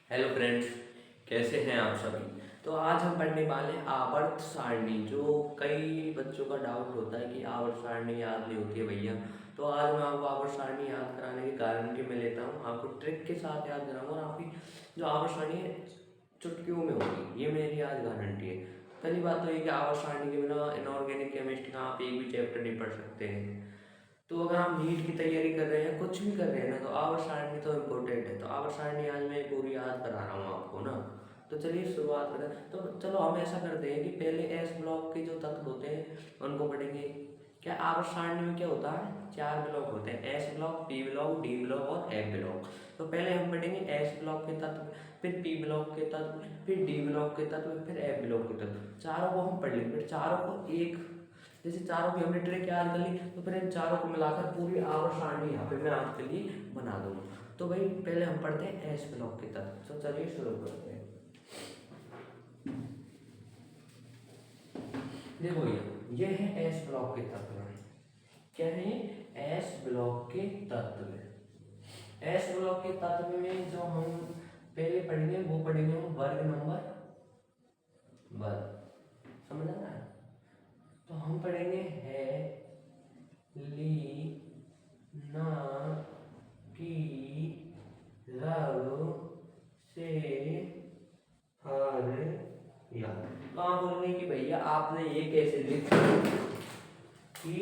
Hello friends, कैसे हैं आप सभी। तो आज हम पढ़ने वाले हैं आवर्त सारणी। जो कई बच्चों का डाउट होता है कि आवर्त सारणी याद नहीं होती है भैया। तो आज मैं आपको आवर्त सारणी याद कराने की गारंटी में लेता हूँ, आपको ट्रिक के साथ याद कराऊंगा और आपकी जो आवर्त सारणी है चुटकियों में होगी, ये मेरी आज गारंटी है। पहली बात तो ये कि आवर्त सारणी के बिना इनऑर्गेनिक केमिस्ट्री का आप एक भी चैप्टर नहीं पढ़ सकते हैं। तो अगर आप नीट की तैयारी कर रहे हैं, कुछ भी कर रहे हैं ना, तो आवर्त सारणी तो इम्पोर्टेंट है। तो आवर्त सारणी आज मैं पूरी याद करा रहा हूँ आपको ना। तो चलिए शुरुआत करें। तो चलो हम ऐसा करते हैं कि पहले एस ब्लॉक के जो तत्व होते हैं उनको पढ़ेंगे। क्या आवर्त सारणी में क्या होता है, 4 ब्लॉक होते हैं, S block, P block, D block और एफ ब्लॉक। तो पहले हम पढ़ेंगे एस ब्लॉक के तत्व, फिर पी ब्लॉक के तत्व, फिर डी ब्लॉक के तत्व, फिर एफ ब्लॉक के तत्व। चारों को हम पढ़ लेंगे, फिर चारों को एक, जैसे चारों की हमने ट्रिक याद कर ली, तो फिर इन चारों को मिलाकर पूरी आवर्त सारणी यहाँ पे मैं आपके लिए बना दूंगा। तो भाई पहले हम पढ़ते हैं एस ब्लॉक के तत्व। तो चलिए शुरू करते हैं। देखो ये है एस ब्लॉक के तत्व। क्या है? एस ब्लॉक के तत्व। एस ब्लॉक के तत्व में जो हम पहले पढ़ेंगे वो पढ़ेंगे हम वर्ग नंबर वर्ग। समझ आ रहा है? तो हम पढ़ेंगे है ली ना की रब से हर या। तो आप बोलेंगे कि भैया आपने ये कैसे लिखा, कि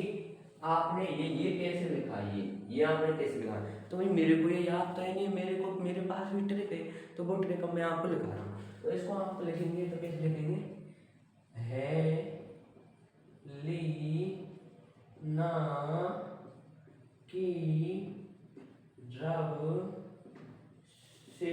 आपने ये कैसे लिखा, ये आपने कैसे लिखा। तो भाई मेरे को ये याद तो है नहीं, मेरे पास भी ट्रिक है, तो वो ट्रिक मैं आपको लिखा रहा हूँ। तो इसको आप लिखेंगे तो कैसे लिखेंगे? है ली ना की रब से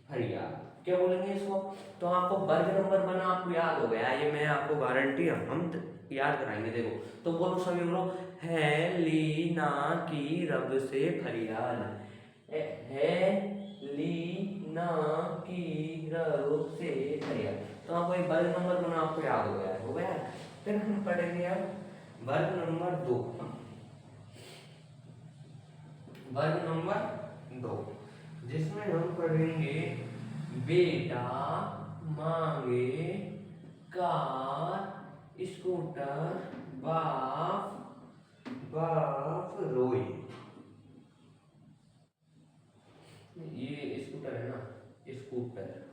हरिया। क्या बोलेंगे इसको? तो आपको वर्ग नंबर बना आपको याद हो गया, ये मैं आपको गारंटी हम याद कराएंगे। देखो तो बोलो सभी, बोलो है ली ना की रब से फरियाद। है ली ना की रब से फरियाद। तो आपको एक वर्ग नंबर बना आपको याद हो गया है, हो गया। फिर हम पढ़ेंगे अब वर्ग नंबर 2। वर्ग नंबर 2 जिसमें हम पढ़ेंगे बेटा मांगे कार स्कूटर बाप बाप रोए। ये स्कूटर है ना, स्कूटर।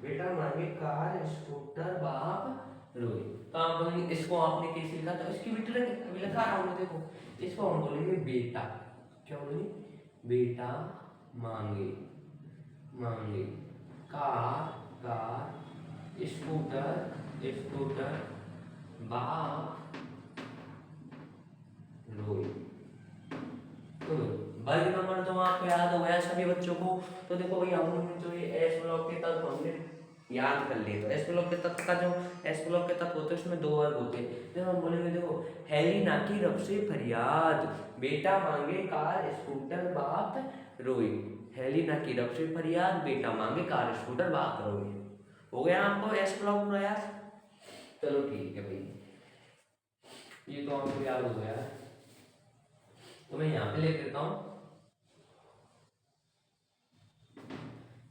बेटा मांगे कार स्कूटर बाप रोए। तो आप बोलेंगे इसको आपने कैसे लिखा, तो इसकी भी ट्रिक अभी लिखा रहा हूँ। देखो इसको हम बोलेंगे बेटा। क्या बोलेंगे? बेटा मांगे मांगे कार कार स्कूटर स्कूटर बाप रोए। तो वर्ग नंबर तो आपको याद हो गया सभी बच्चों को। तो देखो भाई हमने जो ये एस ब्लॉक के तत्व हमने याद कर लिए। तो एस ब्लॉक के तत्व का जो एस ब्लॉक के तत्व होते हैं उसमें 2 वर्ग होते हैं। जब हम बोलेंगे देखो हैली ना की रब से फरियाद, बेटा मांगे कार स्कूटर बाप रोए। हैली ना की रब से फरियाद, बेटा मांगे कार स्कूटर बाप रोए। हो गया आपको एस ब्लॉक प्रयास? चलो ठीक है भाई, ये तो आपको याद हो गया। तो मैं यहाँ पे लिख देता हूँ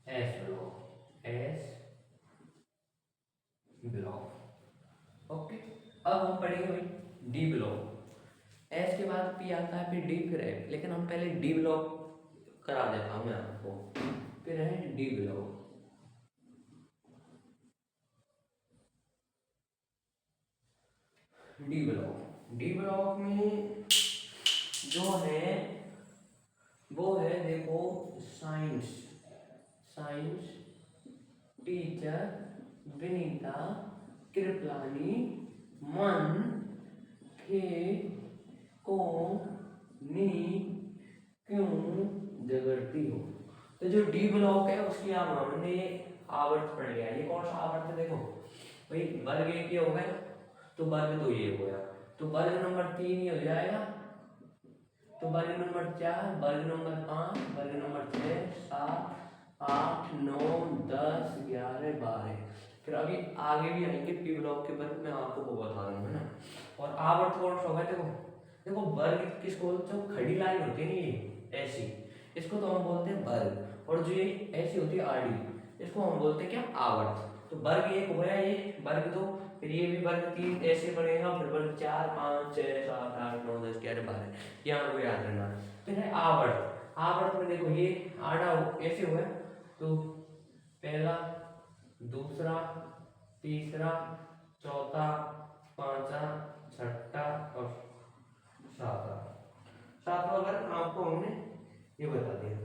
S block, S block. Okay, अब हम पढ़ेंगे भाई डी ब्लॉक। एस के बाद पी आता है, फिर डी, फिर एफ, लेकिन हम पहले डी ब्लॉक करा देता हूँ मैं आपको। फिर है डी ब्लॉक। डी ब्लॉक में जो है वो है देखो science. Science teacher Vinita Kripalani मन थे को नी क्यों जगड़ती हो। तो जो डी ब्लॉक है उसकी आप हमने आवर्त पढ़ लिया। ये कौन सा आवर्त है? देखो भाई वर्ग 1 ये हो गया, तो वर्ग 2 ये हो गया, तो वर्ग नंबर 3 ये हो जाएगा, तो वर्ग नंबर 4, वर्ग नंबर 5, वर्ग नंबर 6, 7, 8, 9, 10, 11, 12। फिर अभी आगे भी आएंगे पी ब्लॉक के वर्ग, मैं आपको वो बता दूंगा ना। और आवर्त कौन सा होगा? देखो देखो वर्ग किसको, जो खड़ी लाइन होती है ना ये ऐसी, इसको तो हम बोलते हैं वर्ग, और जो ये ऐसी होती है आड़ी, इसको हम बोलते हैं क्या, आवर्त। तो वर्ग एक हो गया, ये वर्ग दो, फिर ये भी वर्ग तीन, ऐसे बनेगा, फिर वर्ग चार, पाँच, छः, सात, आठ, नौ, 10, 11, 12, यहाँ को याद रखना। फिर है आवर्त, आवर्त में देखो ये आड़ा ऐसे हुआ, तो पहला, दूसरा, तीसरा, चौथा, पांचवा, छठा और सातवां। सातवां वर्ग आपको हमने ये बता दिया।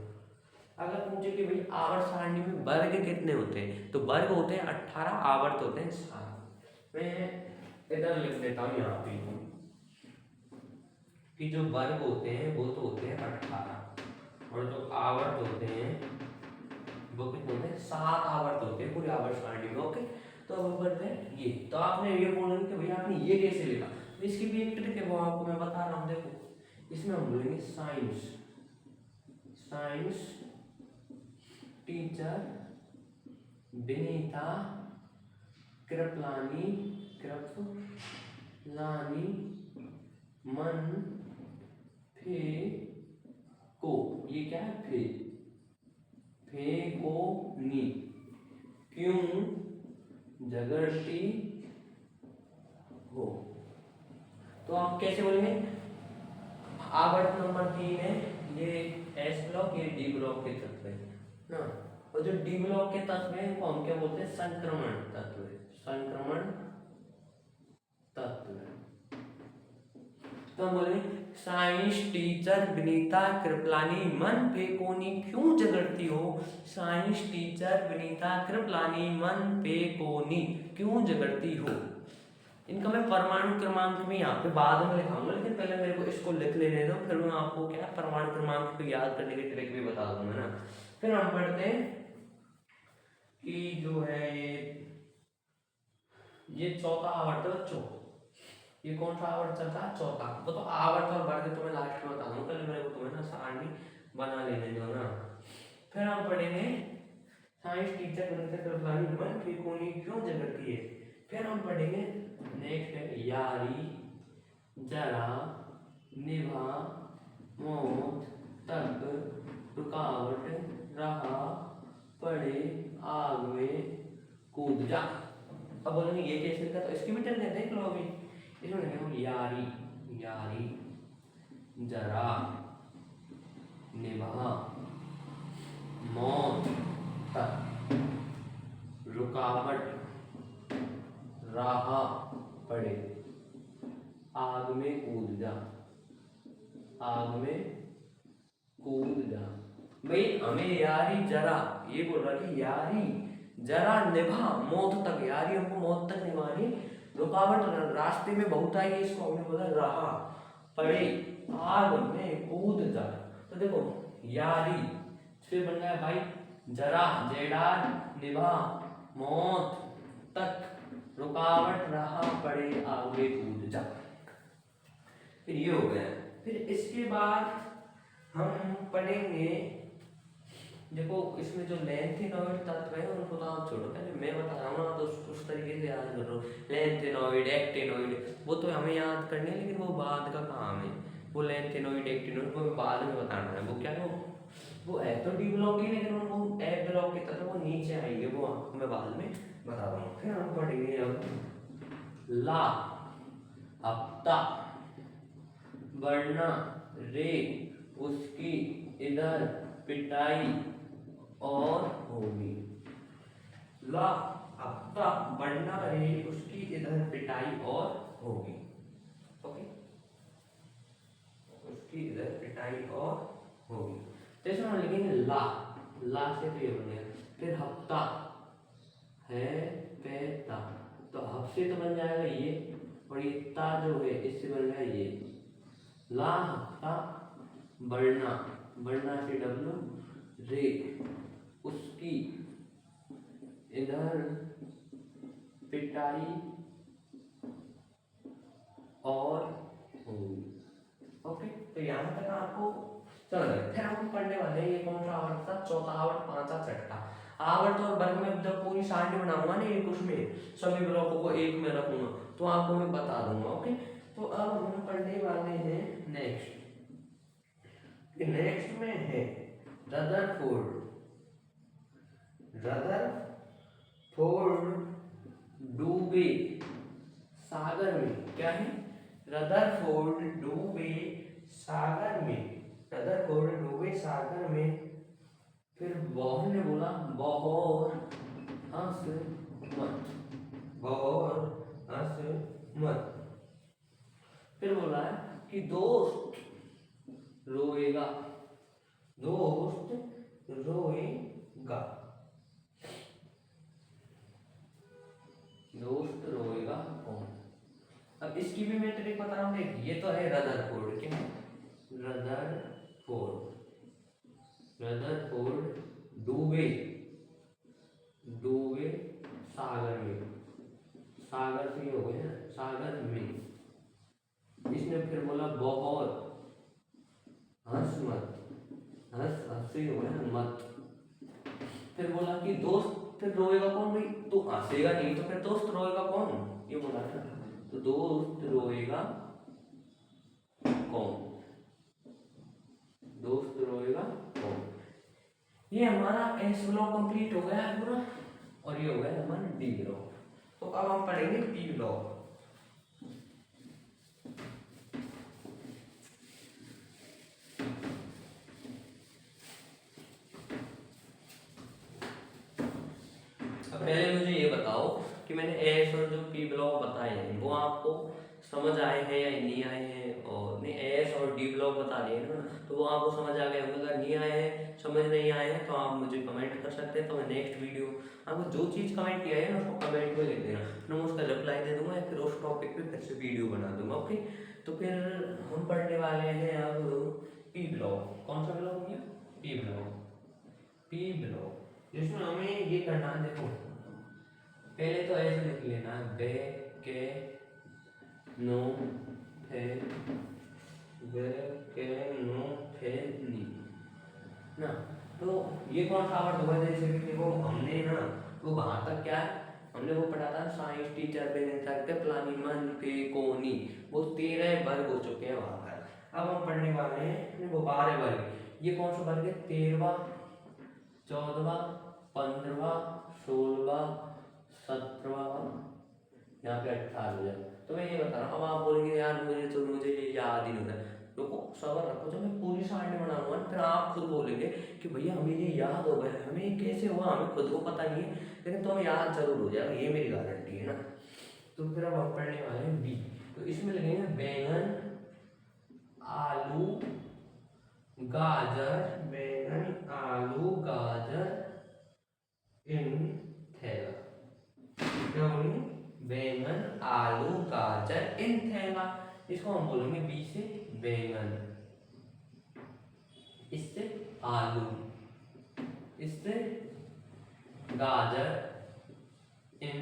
अगर पूछे कि भाई आवर्त सारणी में वर्ग कितने होते हैं, तो वर्ग होते हैं 18, आवर्त होते हैं 7। मैं इधर लिख देता हूँ यहाँ पे कि जो वर्ग होते हैं वो तो होते हैं 18, और जो आवर्त होते हैं वो कितने होते हैं, 7 आवर्त होते हैं पूरी आवर्त सारणी में। ओके, तो अब बढ़ते हैं ये, तो आपने ये बोला कि भैया आपने ये कैसे लिखा, तो इसकी भी एक ट्रिक है, वो आपको मैं बता रहा हूँ। देखो इसमें हम बोलेंगे science, science teacher Vinita Kripalani, Kripalani मन फे को, ये क्या है, फे, फे को नी, क्यों झगड़ती हो। तो आप कैसे बोलेंगे, आवर्त नंबर 3 है, ये एस ब्लॉक, ये डी ब्लॉक के तत्व है ना, और जो डी ब्लॉक के तत्व है उनको हम क्या बोलते हैं, संक्रमण तत्व है, संक्रमण तत्व। तो हम बोलेंगे साइंस टीचर विनीता कृपलानी मन पे कोनी क्यों झगड़ती हो, साइंस टीचर विनीता कृपलानी मन पे कोनी क्यों झगड़ती हो। इनका मैं परमाणु क्रमांक भी यहाँ पे बाद में लिखाऊंगा, लेकिन पहले मेरे को इसको लिख लेने दो, फिर मैं आपको क्या परमाणु क्रमांक को याद करने की ट्रिक भी बता दूंगा ना। फिर हम पढ़ते हैं कि जो है ये चौथा आवर्त बच्चों, ये कौन सा आवर्त चलता है, चौथा। वो तो आवर्त और वर्ग तो मैं लास्ट में बता दूंगा, पहले मेरे को तुम्हें ना सारणी बना लेने दो ना। फिर हम पढ़ेंगे साइंस टीचर विनीता कृपलानी मन पे कोनी क्यों झगड़ती है। फिर हम पढ़ेंगे नेक्स्ट है यारी जरा निभा मौत तक रुकावट रहा पड़े आग में कूद जा। अब बोलेंगे ये कैसे लिखा, तो इसकी भी ट्रिक देख लो अभी। इसमें लिखेंगे हम यारी, यारी जरा निभा मौत तक रुकावट रहा पड़े आग में कूद जा, आग में कूद जा। भाई हमें यारी जरा, ये बोल रहा कि यारी जरा निभा मौत तक, यारी हमको मौत तक निभानी, रुकावट रास्ते में बहुत आई है, इसको हमने बोला रहा पड़े आग में कूद जा। तो देखो यारी फिर बन गया भाई जरा, जेडार निभा मौत तक रुकावट रहा पड़े आगे कूद जा। फिर ये हो गया। फिर इसके बाद हम पढ़ेंगे, देखो इसमें जो लेंथेनॉइड तत्व है उनको तो आप छोड़ो, पहले मैं बता रहा हूँ ना, तो उस तरीके से याद करो। लेंथेनॉइड एक्टिनॉइड वो तो हमें याद करनी है, लेकिन वो बाद का काम है। वो लेंथेनॉइड एक्टिनॉइड वो बाद में बताना है। वो क्या है, वो है तो डी ब्लॉक ही, लेकिन वो एफ ब्लॉक की तरह वो नीचे आएंगे, वो आपको मैं बाद में बता रहा हूँ। फिर हम पढ़ेंगे अब ला हफ्ता वरना रे उसकी इधर पिटाई और होगी। ला हफ्ता वरना रे उसकी इधर पिटाई और होगी। ओके, उसकी इधर पिटाई और होगी। जैसे हम लिखेंगे ला, ला से तो ये बन गया। फिर हफ्ता है पैता, तो हफ से तो बन जाएगा ये, और ये ता जो है इससे बन गया ये। ला हफ्ता बढ़ना, बढ़ना से डब्लू, रे उसकी इधर पिटाई और होगी। ओके, तो यहाँ तक आपको चलो। फिर हम पढ़ने वाले हैं ये कौन सा आवर्त था, चौथा आवर्त, पांचवा, छठा आवर्त। और वर्ग में जब पूरी सारणी बनाऊंगा ना एक, उसमें सभी ब्लॉकों को एक में रखूंगा, तो आपको मैं बता दूंगा। ओके, तो अब हम पढ़ने वाले हैं नेक्स्ट में है रदरफोर्ड। रदरफोर्ड डूबे सागर में। क्या है? रदरफोर्ड डूबे सागर में। रदरफोर्ड डूबे सागर में। फिर बॉहर ने बोला बॉहर हंस मत, बॉहर हंस मत। फिर बोला है कि दोस्त रोएगा, दोस्त रोएगा, दोस्त रोएगा कौन। अब इसकी भी मैं ट्रिक बता रहा हूँ। देख, ये तो है रदरफोर्ड। क्या है? रदरफोर्ड। रदरफोर्ड डूबे, डूबे सागर में। सागर से हो गया सागर में। इसने फिर बोला बहुत हंस मत, हंस हंसी हो गया मत। फिर बोला कि दोस्त, फिर रोएगा कौन भाई? तो हंसेगा नहीं तो फिर दोस्त रोएगा कौन? ये बोला था। तो दोस्त रोएगा कौन, दोस्त रोएगा कौन। ये हमारा एस ब्लॉक कंप्लीट हो गया है पूरा, और ये हो गया हमारा डी ब्लॉक। तो अब हम पढ़ेंगे पी ब्लॉक। अब पहले मुझे ये बताओ कि मैंने एस और जो पी ब्लॉक बताए हैं वो आपको समझ आए हैं या नहीं आए हैं। और नहीं, एस और डी ब्लॉक बता दिए ना, तो वो आपको समझ आ गए होंगे। अगर नहीं आए हैं, समझ नहीं आए हैं, तो आप मुझे कमेंट कर सकते हैं। तो मैं नेक्स्ट वीडियो आपको जो चीज़ कमेंट किया है ना उसको कमेंट में लिख देना, मैं उसका रिप्लाई दे दूंगा या फिर उस टॉपिक पे फिर से वीडियो बना दूंगा। ओके, तो फिर हम पढ़ने वाले हैं अब पी ब्लॉक। कौन सा ब्लॉक हो गया? P block. पी ब्लॉक जिसमें हमें ये करना है। देखो, पहले तो ऐसे लिख लेना, बे के नो थे, बे के नो थे नी ना। तो ये कौन सा वर्ड होगा? जैसे कि देखो, हमने ना वो वहां तक क्या है, हमने वो पढ़ा था साइंस टीचर बेन सकते प्लानी मन पे कोनी, वो 13 वर्ग हो चुके हैं वहां पर। अब हम पढ़ने वाले हैं वो 12 वर्ग। ये कौन सा वर्ग है? 13वां, 14वां, 15वां, 16वां, 17वां, यहाँ पे 18। तो मैं ये बता रहा हूँ। अब आप बोलेंगे यार मुझे ये याद ही नहीं होता। रुको, सबर रखो, जब मैं पूरी सारणी बनाऊंगा फिर आप खुद बोलेंगे कि भैया हमें ये याद हो गया, हमें ये कैसे हुआ, हमें खुद को पता नहीं है, लेकिन तो हमें याद जरूर हो जाएगा, ये मेरी गारंटी है ना। तो फिर अब हम पढ़ने वाले हैं बी। तो इसमें लगेंगे बैंगन, आलू, गाजर, बैंगन, आलू, गाजर इन थैला। क्या बोलेंगे? बैंगन, आलू, गाजर इन थैला। इसको हम बोलेंगे बी से बैंगन, इससे आलू, इससे गाजर इन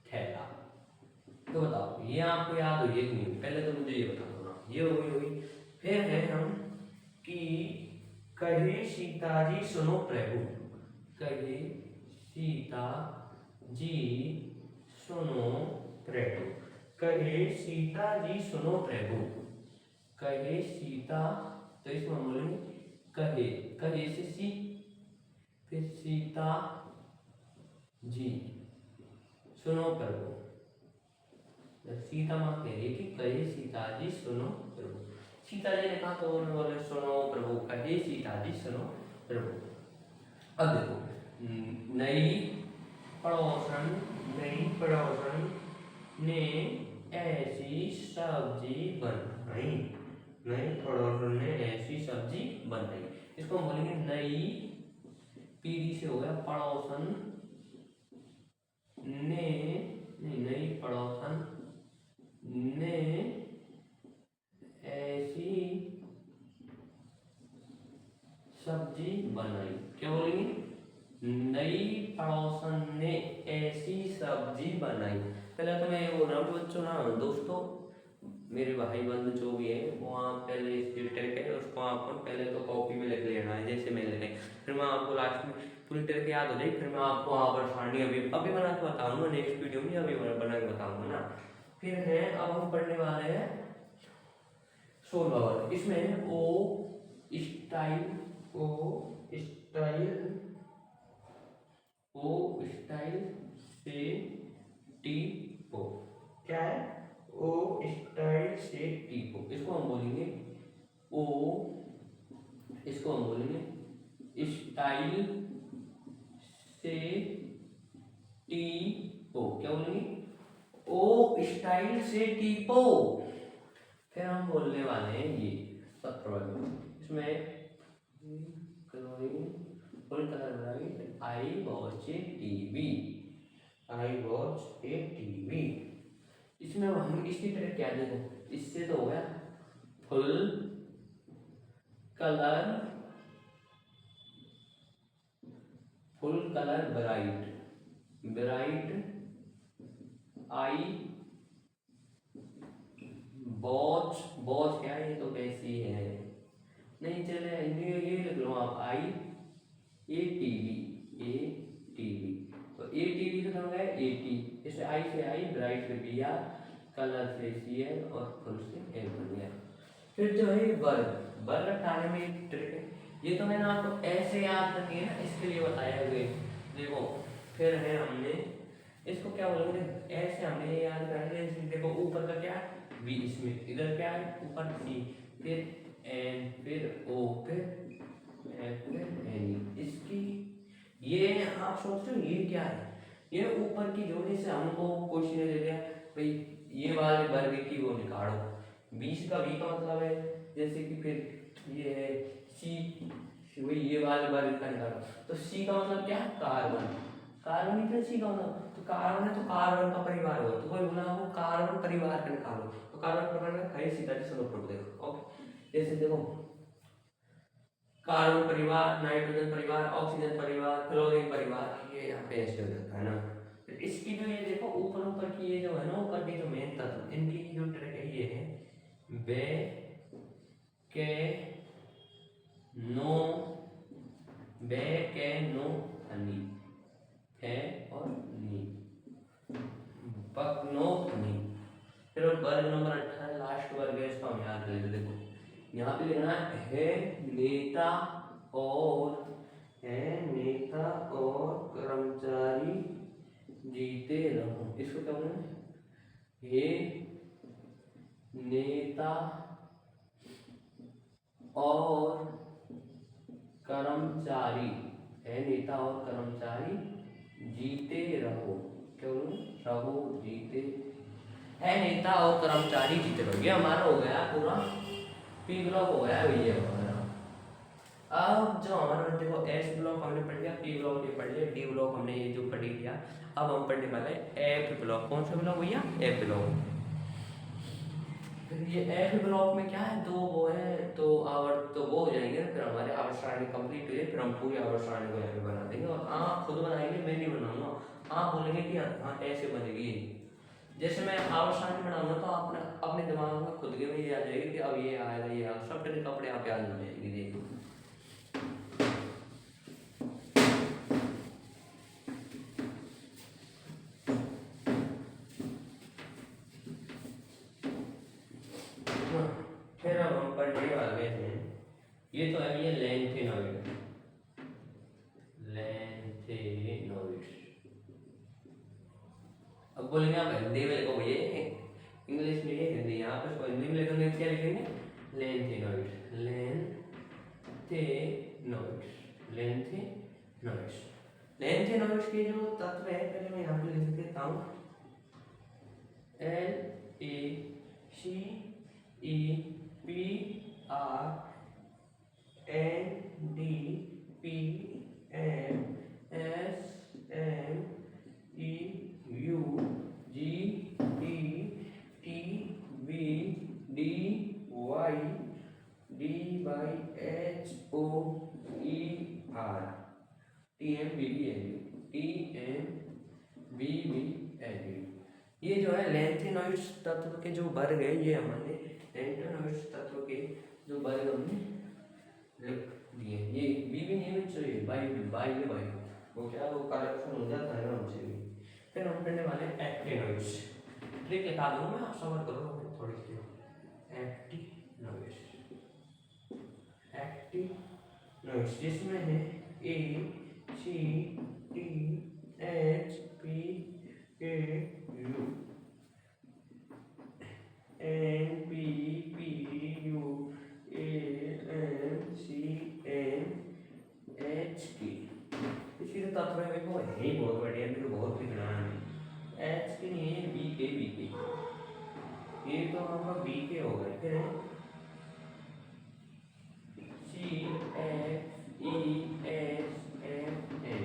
थैला। तो बताओ ये आपको याद हुई कि नहीं? पहले तो मुझे ये बता दो ना, ये होगी। फिर है हम कि कहे सीता जी सुनो प्रभु, कहे सीता जी सुनो प्रभु, कहे सीता जी सुनो प्रभु, कहे सीता। तो इसमें हम बोलेंगे कहे, कहे से सी, फिर सीता जी सुनो प्रभु। सीता माँ कह रही है कि कहे सीता जी सुनो प्रभु। सीता जी ने कहा तो उन्होंने बोले सुनो प्रभु, कहे सीता जी सुनो प्रभु। अब देखो, नई पड़ोसन, नई पड़ोसन ने ऐसी सब्जी बनाई, नई पड़ोसन ने ऐसी सब्जी बनाई। इसको हम बोलेंगे नई, पीढ़ी से हो गया पड़ोसन ने, नई पड़ोसन ने ऐसी सब्जी बनाई। क्या बोलेंगे? नई पड़ोसन ने ऐसी सब्जी बनाई। पहले तो मैं ये बोल रहा हूँ बच्चों ना, दोस्तों मेरे भाई बंधु जो भी है वो आप पहले इस ट्रिक है उसको आपको पहले तो कॉपी में लिख लेना है जैसे मैं लिखे, फिर मैं आपको लास्ट में पूरी ट्रिक याद हो जाएगी। फिर मैं आपको आवर्त सारणी अभी बना के बताऊंगा नेक्स्ट वीडियो में, अभी बना के बताऊंगा ना। फिर है अब हम पढ़ने वाले हैं 16वां वर्ग। इसमें ओ स्टाइल ओ स्टाइल से टीपो। क्या है? ओ स्टाइल से टीपो। इसको हम बोलेंगे ओ, इसको हम बोलेंगे स्टाइल से टीपो। क्या बोलेंगे? ओ स्टाइल से टीपो। फिर हम बोलने वाले हैं ये 17 इसमें फुल कलर बनाएंगे I watch A TV. I watch A TV. इसमें हम इसकी तरह क्या देखो, इससे तो हो गया full colour, full colour bright, bright I watch. Watch क्या है? ये तो कैसी है, नहीं चले ये लिख लो आप आई ए टीवी। ए टीवी तो ए टीवी का मतलब है 80। जैसे आई से आई, ब्राइट से बी आर, कलर से सी एल और फुल से एल बन गया। फिर जो है वर्ग, वर्ग हटाने में एक ट्रिक है, ये तो मैंने आपको ऐसे याद करनी है ना, इसके लिए बताया हुए। देखो फिर है हमने इसको क्या बोलेंगे, ऐसे हमने ये याद कर लिया। देखो ऊपर का क्या है? बी, इसमें इधर क्या है? ऊपर सी, फिर एन, फिर ओ, फिर एफ, फिर एन। इसकी ये आप सोच रहे हो ये क्या है? ये ऊपर की जोड़ी से हमको क्वेश्चन दे दिया भाई ये वाले वर्ग की वो निकालो। 20 का 20 का मतलब है जैसे कि फिर ये है सी, वही ये वाले वर्ग का निकालो। तो सी का मतलब क्या? कार्बन। कार्बन ही सी का मतलब, तो कार्बन है तो कार्बन का परिवार होगा। तो कोई बोला वो कार्बन परिवार का निकालो, तो कार्बन परिवार का है सीधा चलो देखो। ओके जैसे देखो कार्बन परिवार, नाइट्रोजन परिवार, ऑक्सीजन परिवार, क्लोरीन परिवार, ये यहाँ पे ऐसे हो जाता है ना। फिर इसकी जो ये देखो ऊपर ऊपर की ये जो है ना, ऊपर की जो मेन तत्व इनकी जो ट्रिक है ये है बे के नो, बे के नो हनी है और नी, बक नो हनी। फिर वर्ग नंबर 18 लास्ट वर्ग है, इसको हम याद कर देखो यहाँ पे लिखना है नेता और, है नेता और कर्मचारी जीते रहो। इसको क्या बोलना है? हे नेता और कर्मचारी, है नेता और कर्मचारी जीते रहो। क्या बोलूं? रहो जीते, है नेता और कर्मचारी जीते रहो। ये हमारा हो गया पूरा पी ब्लॉक हो गया भैया हमारा। अब जो हमारा देखो एस ब्लॉक हमने पढ़ लिया, पी ब्लॉक ये पढ़ लिया, डी ब्लॉक हमने ये जो पढ़ लिया। अब हम पढ़ने वाले एफ ब्लॉक। कौन सा ब्लॉक भैया? F block. फिर ये एफ ब्लॉक में क्या है? दो वो है, तो आवर्त तो वो हो जाएंगे ना, फिर हमारे आवर्त सारणी कंप्लीट हुई, फिर हम पूरी आवर्त सारणी को यहाँ पे बना देंगे। और आप खुद बनाएंगे, मैं नहीं बनाऊंगा। आप बोलेंगे कि हाँ ऐसे बनेगी। जैसे मैं आवर्त सारणी बनाऊंगा तो आपने अपने दिमाग में खुद के में ये आ जाएगी कि अब ये आएगा, ये आएगा, सब ट्रिक अपने आप याद हो जाएगी। देखो फिर अब हम पढ़ने वाले हैं, ये तो है ये लेंथेनॉइड। लेंथेनॉइड अब बोलेंगे आप हिंदी में लिखो भैया, इंग्लिश में ये हिंदी, यहाँ पे इसको हिंदी में लिखेंगे क्या लिखेंगे? Lanthanoid, lanthanoid, lanthanoid. लेंथेनॉइड के जो तत्व है पहले मैं यहाँ पे लिख देता हूँ LACPRNDPNEUGDPWYDYHOER TMBBLU। ये जो है लेंथेनॉइड्स तत्व के जो वर्ग है, ये हमारे लेंथेनॉइड्स तत्व के जो वर्ग हमने लिख दिए। ये बी भी नहीं चाहिए, बाई बाई है भाई, वो क्या वो करेक्शन हो जाता है ना हमसे भी। फिर हम पढ़ने वाले एक्टिनॉइड्स। ट्रिक लिखा दूंगा मैं, आप समझ करो थोड़ी सी। एक्टिनॉइड्स, एल्केनॉइड्स, जिसमें है A C T H P K U N P P U A N C N H K। इसकी तो तत्व है देखो है ही बहुत बढ़िया, मेरे को बहुत लिखना है। H की नहीं है, B के ये तो आपका B के हो गए। फिर C F E S F N,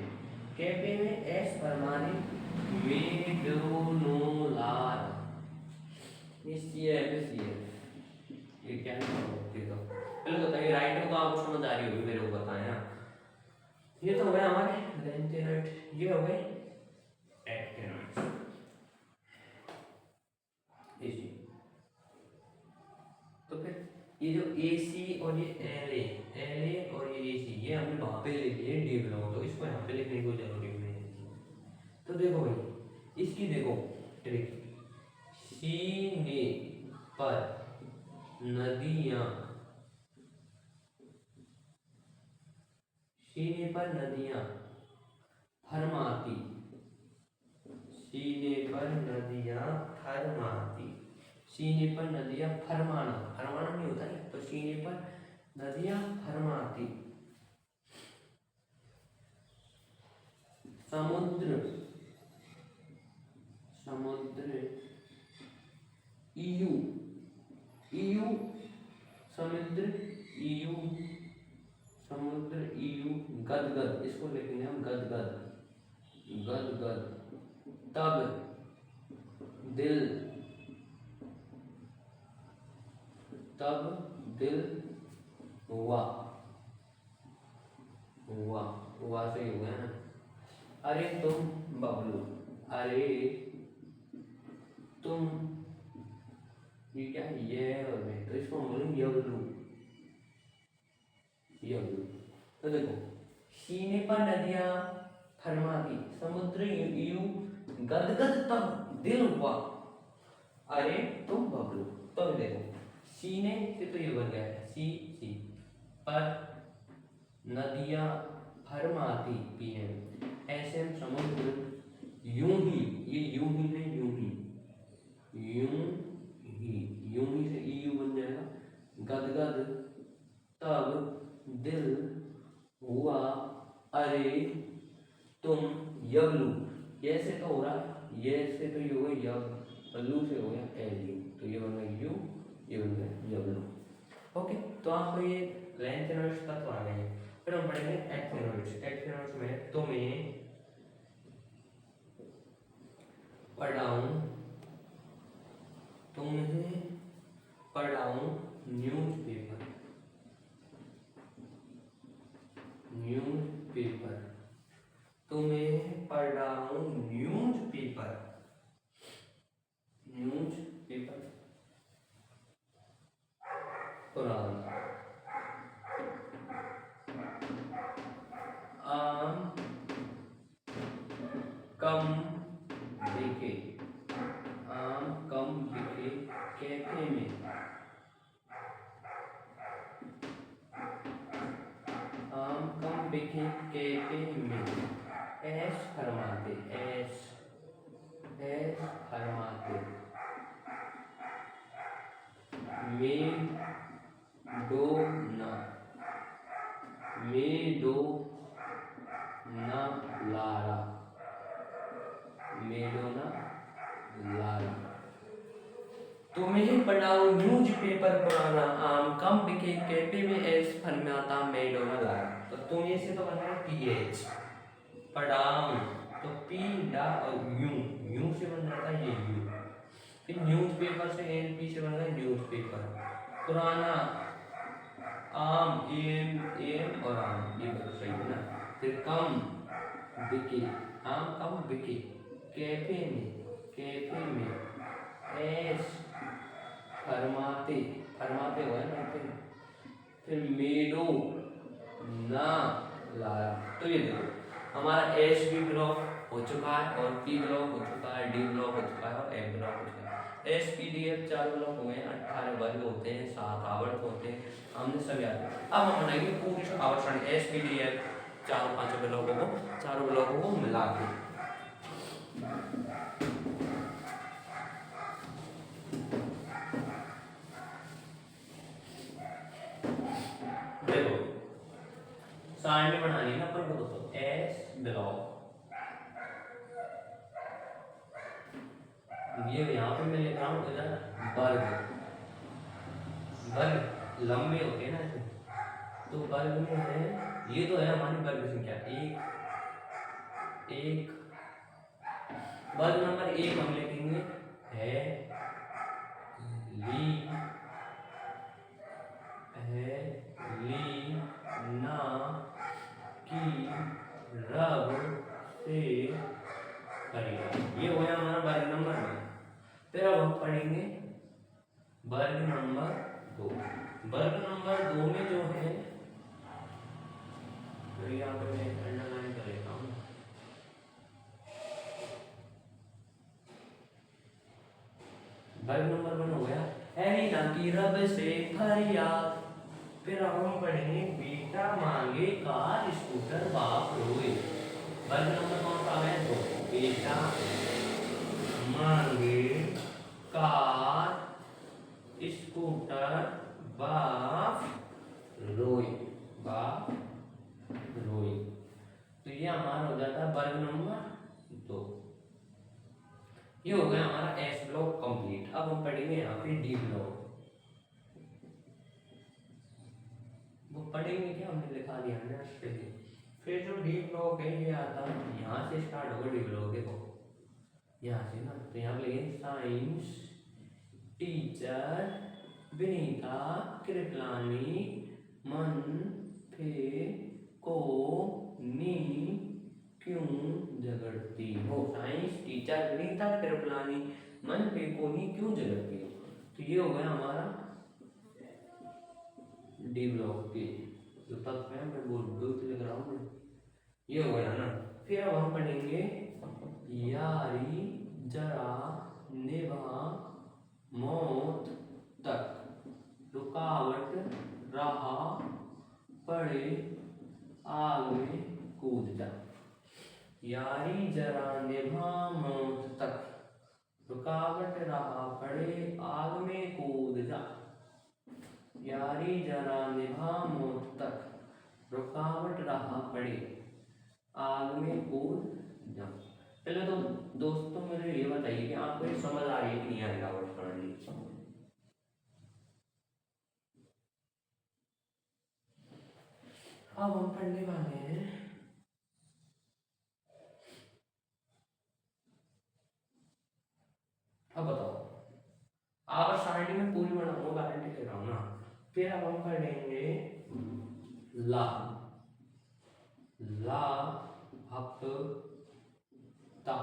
cafe में S परमाणु मेडोनोलार, ये क्या है तो पहले बताइए, राइट तो आपको समझ आ रही होगी, मेरे को बताएं ना। ये तो हो गए हमारे लेंथेनॉइड, ये हो गए एक्टिनॉइड्स। तो फिर ये जो AC और ये LA और ये AC, ये हमने वहां पे लिख लिए डी ब्लॉक, तो इसको यहाँ पे लिखने की कोई जरूरी नहीं है। तो देखो भाई इसकी देखो ट्रिक, सीने पर नदियां, सीने पर नदियां फरमाती, सीने पर नदियां फरमाती, सीने पर नदियां फरमाना, फरमाना नहीं होता है, तो सीने पर नदियां फरमाती, समुद्र, समुद्र ईयू, ईयू समुद्र ईयू, समुद्र ईयू गदगद, इसको लिखेंगे हम गदगद, गदगद, तब दिल, तब दिल हुआ, हुआ, हुआ से हो गया ना। अरे तुम बबलू, अरे तुम, ये क्या है, ये और मैं, तो इसको हम बोलेंगे यबलू, यबलू। तो देखो सीने पर नदियां फरमाती, समुद्र यूं गदगद तब दिल हुआ, अरे तुम बबलू। तो देखो सीने से तो ये बन गया है सी सी, पर नदियां फरमाती PM, ऐसे समुद्र यूं ही, ये यूं ही है, यूं ही, यूं ही, यूं ही से ईयू बन जाएगा, गदगद तब दिल हुआ, अरे तुम यबलू, ये से तो हो रहा है, ये से तो ये हो गया यबलू से हो गया एलयू, तो ये बन गया यू, ये बन गया यबलू। ओके, तो आपको ये लेंथेनॉइड्स तत्व आ गए। फिर हम पढ़ेंगे एक्टिनॉइड्स। एक्टिनॉइड्स में तो मैं पढ़ाऊं, तुम्हें पढ़ाऊं न्यूज़पेपर, न्यूज़पेपर, तुम्हें पढ़ाऊं न्यूज़पेपर, न्यूज़पेपर, कुरान, आम कम बिके, आम कम बिके कैफे में, आम कम बिके कैफे में, ऐश फरमाते, ऐश ऐश फरमाते, Madonna, Madonna Lara, Madonna Lara, तुम्हें पढ़ाओ न्यूज़पेपर पुराना, आम कम बिके कैफे में ऐश फरमाता मेडोना लारा। तो तुम्हें से तो बन रहा है PH, पढ़ाऊं तो P डा और यू से बन जाता है ये यू, फिर न्यूज़पेपर से NP से बन गया न्यूज़पेपर, पुराना आम एम और आम, ये बात सही है ना। फिर कम बिके, आम कम बिके कैफे में ऐश फरमाते, फरमाते हुआ है ना, फिर मेडो ना लाया। तो ये देखो हमारा एच भी ब्लॉक हो चुका है और पी ब्लॉक हो चुका है, डी ब्लॉक हो चुका है और एम ब्लॉक हो चुका है। SPDF 4 ब्लॉक हो गए, 18 वर्ग होते हैं, 7 आवर्त होते हैं, हमने सब याद किया। अब हम बनाएंगे पूरी आवर्त सारणी SPDF 4-5 ब्लॉकों को, चारों ब्लॉकों को मिला के। देखो सारणी बनानी है अपन को दोस्तों, S ब्लॉक, ये यहाँ पे मैं लिख रहा हूँ इधर वर्ग, वर्ग लंबे होते हैं ना ऐसे, तो वर्ग में है, ये तो है हमारी वर्ग संख्या एक, वर्ग नंबर 1 हम लिखेंगे है ली ना की रब से करेगा, ये हो गया हमारा वर्ग नंबर 1। फिर अब हम पढ़ेंगे वर्ग नंबर 2। वर्ग नंबर 2 में जो है, तो यहाँ पे मैं अंडरलाइन कर लेता हूँ, वर्ग नंबर 1 हो गया है ना की रब से फरियाद। फिर अब हम पढ़ेंगे बेटा मांगे कार स्कूटर बाप रोए। वर्ग नंबर कौन सा है? 2। बेटा मांगे कार स्कूटर बाप रोए, बाप रोए। तो ये हमारा हो जाता है वर्ग नंबर 2। ये हो गया हमारा S ब्लॉक कंप्लीट। अब हम पढ़ेंगे यहाँ पे D ब्लॉक। वो पढ़ेंगे क्या, हमने लिखा दिया ना पहले। फिर जो D ब्लॉक है ये आता है यहाँ से स्टार्ट होगा D ब्लॉक, देखो यहाँ से ना, तो यहाँ पे लिखेंगे साइंस टीचर विनीता कृपलानी मन फे को नी क्यों झगड़ती हो। साइंस टीचर विनीता कृपलानी मन पे को नी क्यों झगड़ती हो। तो ये हो गया हमारा डी ब्लॉक के जो तत्व है, मैं बोल लिख रहा हूँ, ये हो गया ना। फिर अब हम पढ़ेंगे यारी जरा निभा मौत तक, रुकावट रहा पड़े आगे कूद जा। यारी जरा निभा मौत तक, रुकावट रहा पड़े आग में कूद जा। यारी जरा निभा मौत तक, रुकावट रहा पड़े आग में कूद जा। पहले तो दोस्तों मुझे ये बताइए कि आपको ये समझ आ रही है कि नहीं आ रही आवर्त सारणी। अब हम पढ़ने वाले हैं अब बताओ आवर्त सारणी में पूरी बनाऊंगा, गारंटी दे रहा हूं ना। फिर अब हम पढ़ेंगे ला ला हफ्ता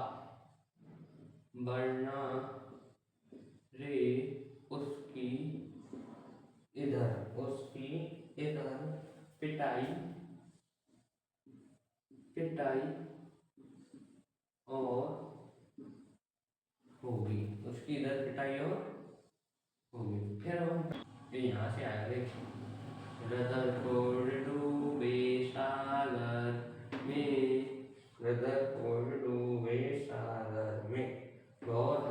वरना रे उसकी इधर पिटाई और होगी, उसकी इधर पिटाई और होगी। फिर हम यहाँ से आया देखो, रदरफोर्ड डूबे सागर में, रदरफोर्ड डूबे सागर में, बहुत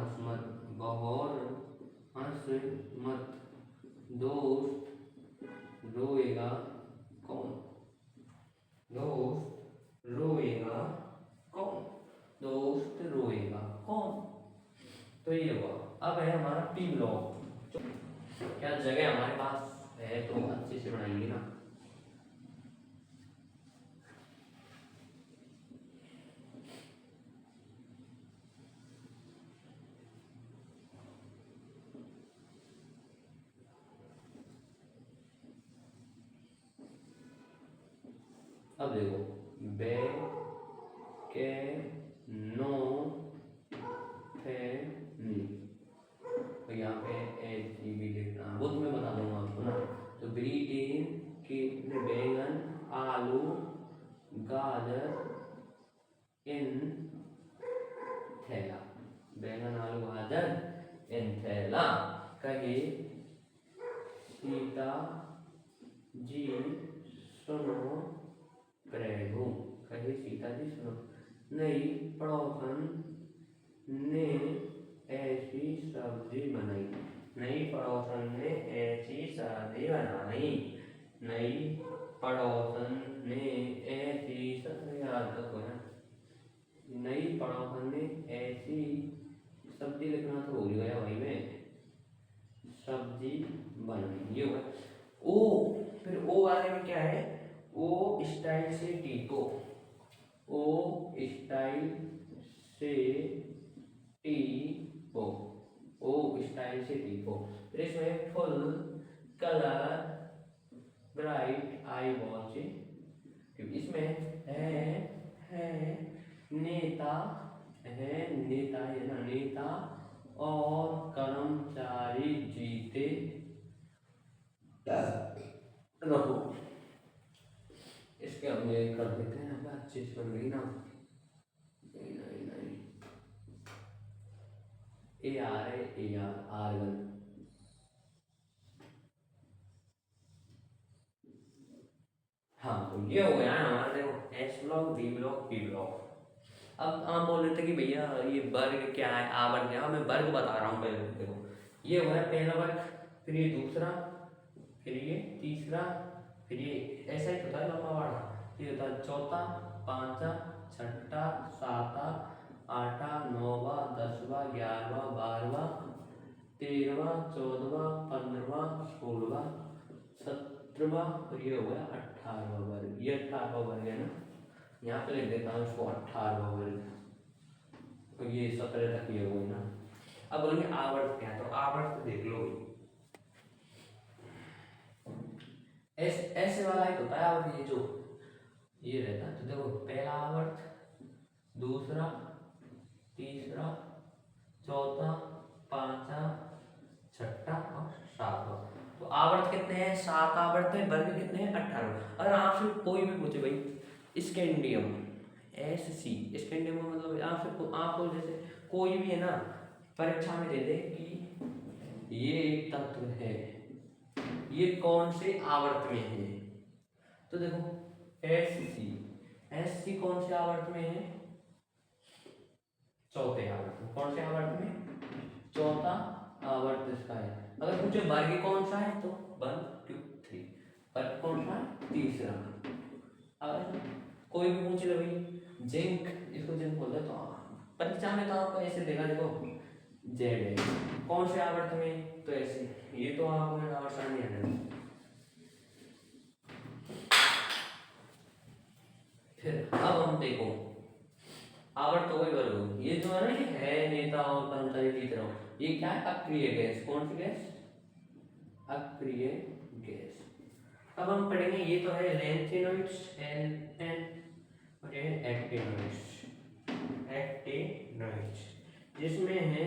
हंस मत दोस्त रोएगा कौन, दोस्त रोएगा कौन, दोस्त रोएगा कौन। तो ये हुआ। अब है हमारा P ब्लॉक। क्या जगह हमारे पास है तो अच्छे से बनाएंगे ना। अब देखो बे के नो थे नी, तो यहाँ पे भी लिखना, वो तो मैं बता दूंगा आपको ना। तो ब्रिटेन के बैंगन आलू गाजर इन थैला, बैंगन आलू गाजर एंथेला। कहे सीता जी सुनो प्रभु। कहे सीता जी सुनो। नई पड़ोसन ने ऐसी सब्जी बनाई। नई पड़ोसन ने ऐसी सब्जी बनाई। नई पड़ोसन ने ऐसी याद रखो ना। नई पड़ोसन ने ऐसी सब्जी लिखना तो भूल गया भाई मैं। सब्जी बनाई ये हुआ। ओ फिर ओ वाले में क्या है? ओ स्टाइल से टीको। ओ स्टाइल से टीको। ओ स्टाइल से टीको। फिर इसमें full colour bright I watch. इसमें है नेता। है नेता, ये ना नेता और कर्मचारी जीते रहो। इसके हम ये कर देते हैं। अब अच्छी से बन गई ना। नहीं नहीं नहीं, ए आर है, ए आर आर्गन। हाँ तो ये हो गया ना हमारा। देखो S block, B block, P block. अब आप बोल रहे थे कि भैया ये वर्ग क्या है, आवर्त क्या है? मैं वर्ग बता रहा हूँ पहले। देखो ये हो गया पहला वर्ग, फिर ये दूसरा, फिर ये तीसरा, फिर ये ऐसा ही होता है लंबा वाला। ये होता है चौथा, पांचवा, छठा, सातवा, आठवां, नौवा, दसवां, 11वां, 12वां, 13वां, 14वां, 15वां, 16वां, 17वां और ये हो गया 18वां वर्ग। ये 18वां वर्ग है ना। यहाँ पे लिख देता हूँ इसको 18वां वर्ग। तो ये 17 तक ये हुए ना। अब बोलेंगे आवर्त क्या है? तो आवर्त देख लो। ऐसे वाला एक होता है आवर्त, ये जो ये रहता है। तो देखो पहला आवर्त, दूसरा, तीसरा, चौथा, पांचवा, छठा और सातवां। तो आवर्त कितने हैं? 7 आवर्त है। वर्ग कितने हैं? 18। अगर आपसे कोई भी पूछे भाई स्कैंडियम, एस सी स्कैंडियम मतलब आपको जैसे कोई भी है ना परीक्षा में दे दे कि ये एक तत्व है, ये कौन से आवर्त में है? तो देखो एस सी कौन से आवर्त में है? चौथे आवर्त में। कौन से आवर्त में? चौथा आवर्त इसका है। अगर पूछे वर्ग कौन सा है तो 1 2 3। वर्ग कौन सा है? तीसरा। अगर कोई भी पूछ ले भाई जिंक, इसको जिंक बोलते हैं, तो परीक्षा में तो आपको ऐसे देगा। देखो जेड है कौन से आवर्त में? तो ऐसे। ये तो आपको आवर्त सारणी है। फिर अब हम देखो आवर्त हो गई, वर्ग। ये जो है ना, ये है नेता और कर्मचारी जीत रहा हूँ। ये क्या है? अक्रिय गैस। कौन सी गैस? अक्रिय गैस। अब हम पढ़ेंगे, ये तो है लैंथेनॉइड्स एन और ये है एक्टिनॉइड्स। एक्टिनॉइड्स जिसमें है,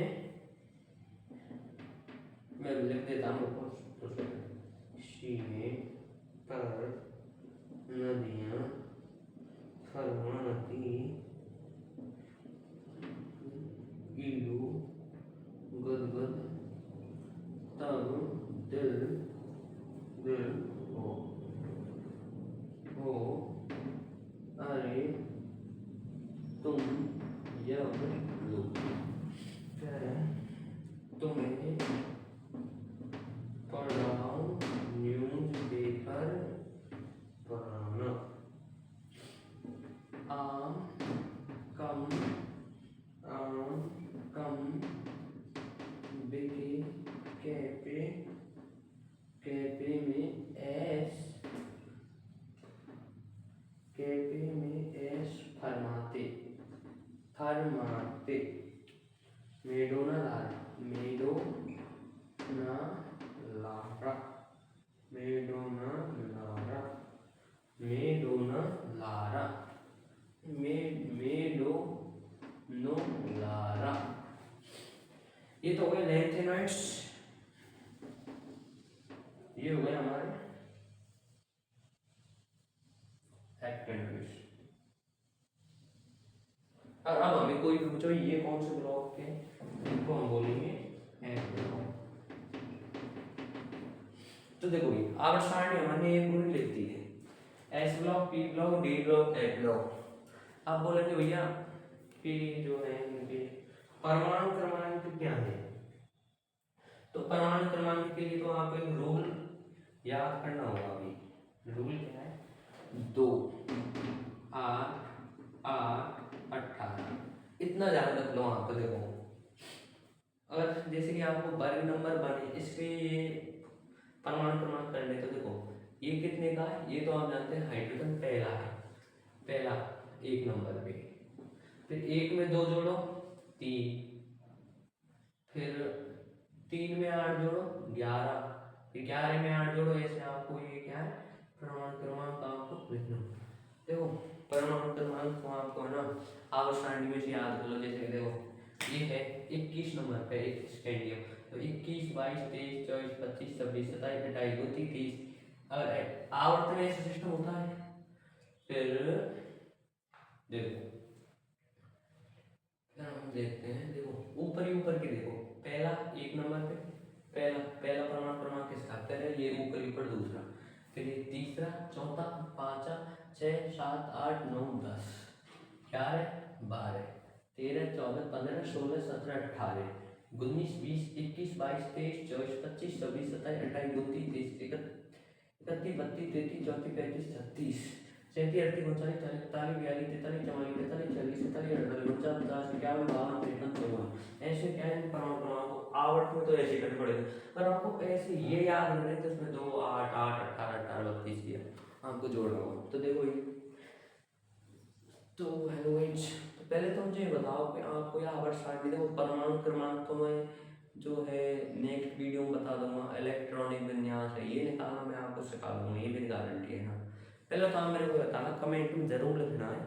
मैं लिख देता हूँ सीमेंट पर नदियाँ फरमाती, ईलू गदगद तब दिल दिल हो अरे तुम जब लो। तुम्हें पढ़ाऊं न्यूज पेपर पढ़ाना। आम कम बिके कैफे कैफे में ऐश फरमाते फरमाते। Madonna Lara Madonna Lara Madonna Lara Madonna Lara Madonna Lara. ये तो हो गए लैंथेनॉइड्स। ये हो गए हमारे एक्टिनॉइड्स। और अब हमें कोई पूछो ये कौन से ब्लॉक के, इनको हम बोलेंगे देखो ये आवर्त सारणी हमने एक पूरी लिखती है, S block, P block, D block, A block. आप बोलेंगे भैया कि जो है इनके परमाणु क्रमांक क्या है, तो परमाणु क्रमांक के लिए तो आपको एक रूल याद करना होगा। अभी रूल क्या है, 2 8 8 18 इतना ज्यादा रख लो। आप तो देखो अगर जैसे कि आपको वर्ग नंबर बने इसलिए ये परमाणु क्रमांक करने, तो देखो ये कितने का है, ये तो आप जानते हैं हाइड्रोजन पहला है, पहला 1 नंबर पे, फिर 1 में 2 जोड़ो 3, फिर 3 में 8 जोड़ो 11, फिर 11 में 8 जोड़ो, ऐसे आपको ये क्या है परमाणु क्रमांक आपको लिखना। देखो परमाणु क्रमांक को आपको है ना आवर्त सारणी में से याद कर लो। जैसे देखो ये है 21 नंबर पे 21 स्कैंडियम, तो 21 22 23 24 25 26 27 28 29 30। अगर आवर्त में ऐसा सिस्टम होता है, फिर देखो फिर हम देखते हैं, देखो ऊपर ही ऊपर के देखो, पहला 1 नंबर पे पहला पहला परमाणु क्रमांक किसका, पहले ये ऊपर ही ऊपर दूसरा, फिर ये तीसरा, चौथा, पांचवा, 6 7 8 9 10 11 12 13 14 15 16 17 18 19 20 21 22 23 24 25 26 27 28 29 30 31 32 33 34 35 36 37 38 39 40 41 42 43 44 45 46 47 48 49 50 51 52 53 54 ऐसे क्या है परमाणु क्रमांक को आवर्त में तो ऐसे करने पड़ेगा। अगर आपको ऐसे ये याद नहीं रहे तो इसमें 2 8 8 18 18 32 किया आपको जोड़ना होगा। तो देखो ये तो हेलो गाइस, तो पहले तो मुझे बताओ कि आपको यह आवर्त सारणी, देखो परमाणु क्रमांक तो मैं जो है नेक्स्ट वीडियो में बता दूंगा, इलेक्ट्रॉनिक विन्यास है ये निकालना मैं आपको सिखा दूंगा, ये मेरी गारंटी है ना। पहले तो आप मेरे को बताना, कमेंट में जरूर लिखना है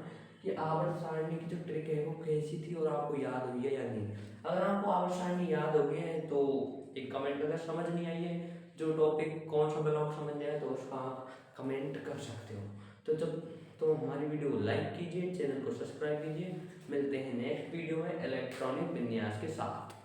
कि आवर्त सारणी की जो ट्रिक है वो कैसी थी और आपको याद हुई है या नहीं। अगर आपको आवर्त सारणी याद हो गई है तो एक कमेंट, अगर समझ नहीं आई है जो टॉपिक कौन सा ब्लॉग समझ नहीं आया तो उसका आप कमेंट कर सकते हो। तो जब तो हमारी वीडियो को लाइक कीजिए, चैनल को सब्सक्राइब कीजिए। मिलते हैं नेक्स्ट वीडियो में इलेक्ट्रॉनिक विन्यास के साथ।